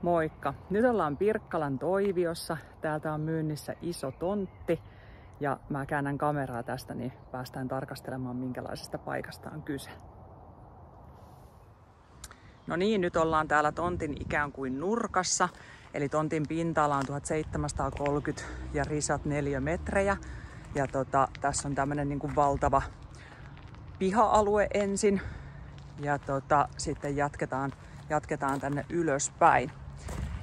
Moikka! Nyt ollaan Pirkkalan Toiviossa. Täältä on myynnissä iso tontti ja mä käännän kameraa tästä, niin päästään tarkastelemaan minkälaisesta paikasta on kyse. No niin, nyt ollaan täällä tontin ikään kuin nurkassa. Eli tontin pinta-ala on 1730 ja risat 4 metrejä. Ja tässä on tämmönen niin kuin valtava piha-alue ensin. Ja sitten jatketaan tänne ylöspäin.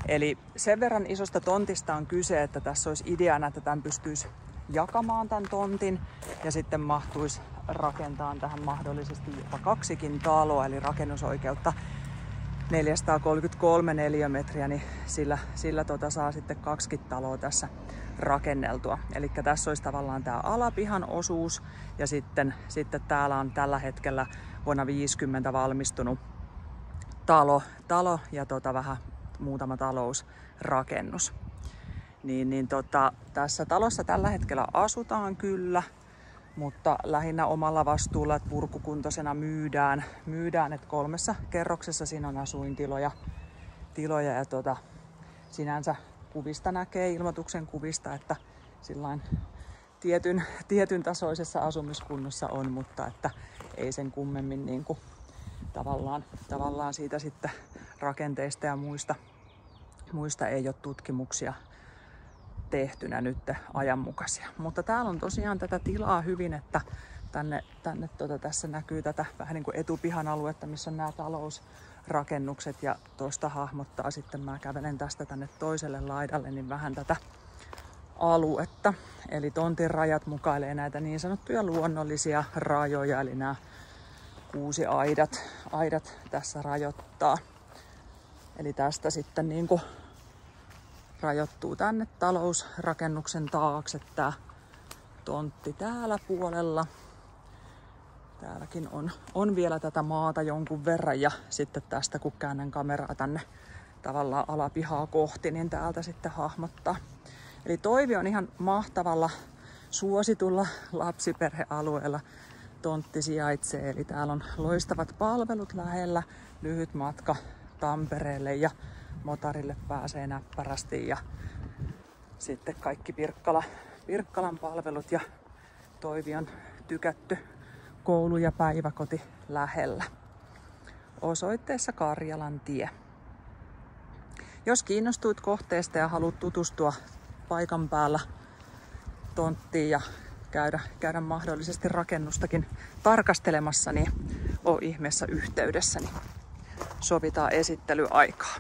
Eli sen verran isosta tontista on kyse, että tässä olisi ideana, että tämän pystyisi jakamaan tämän tontin ja sitten mahtuisi rakentamaan tähän mahdollisesti jopa 2 taloa, eli rakennusoikeutta 433 neliömetriä, niin sillä saa sitten 20 taloa tässä rakenneltua. Eli tässä olisi tavallaan tämä alapihan osuus ja sitten täällä on tällä hetkellä vuonna 50 valmistunut talo ja vähän muutama talousrakennus. Tässä talossa tällä hetkellä asutaan kyllä, mutta lähinnä omalla vastuulla, että purkukuntoisena myydään, että 3 kerroksessa siinä on asuintiloja ja sinänsä kuvista näkee, ilmoituksen kuvista, että sillain tietyn tasoisessa asumiskunnossa on, mutta että ei sen kummemmin niin kuin tavallaan siitä sitten rakenteista ja muista ei ole tutkimuksia tehtynä nyt ajanmukaisia. Mutta täällä on tosiaan tätä tilaa hyvin, että tässä näkyy tätä vähän niin kuin etupihan aluetta, missä on nämä talousrakennukset ja tuosta hahmottaa sitten, mä kävelen tästä tänne toiselle laidalle, niin vähän tätä aluetta. Eli tontin rajat mukailee näitä niin sanottuja luonnollisia rajoja, eli nämä kuusiaidat tässä rajoittaa. Eli tästä sitten niin kuin rajoittuu tänne talousrakennuksen taakse tämä tontti täällä puolella. Täälläkin on vielä tätä maata jonkun verran ja sitten tästä kun käännän kameraa tänne tavallaan alapihaa kohti, niin täältä sitten hahmottaa. Eli Toivio on ihan mahtavalla suositulla lapsiperhealueella tontti sijaitsee. Eli täällä on loistavat palvelut lähellä, lyhyt matka Tampereelle ja motarille pääsee näppärästi ja sitten kaikki Pirkkalan palvelut ja Toivion tykätty koulu ja päiväkoti lähellä. Osoitteessa Karjalan tie. Jos kiinnostuit kohteesta ja haluat tutustua paikan päällä tonttiin ja käydä mahdollisesti rakennustakin tarkastelemassa, niin oo ihmeessä yhteydessä, niin sovitaan esittelyaikaa.